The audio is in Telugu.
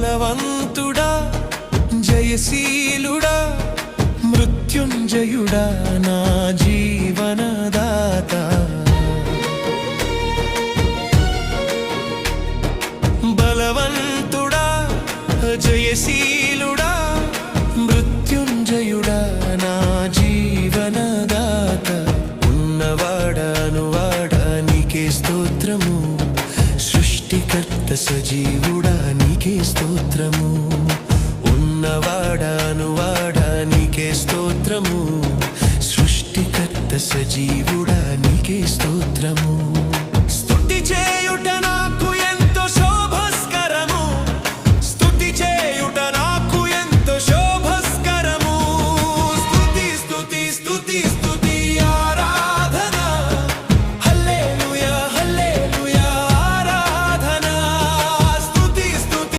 బలవంతుడా జయశీలుడా మృత్యుంజయుడా నా జీవనదాత బలవంతుడా జయశీలుడా మృత్యుంజయుడా నా జీవనదాత ఉన్నవాడా నీకే స్తోత్రము సృష్టికర్త సజీవుడా నీకే స్తోత్రము ఉన్నవాడా నీకే స్తోత్రము సృష్టికర్త సజీవుడా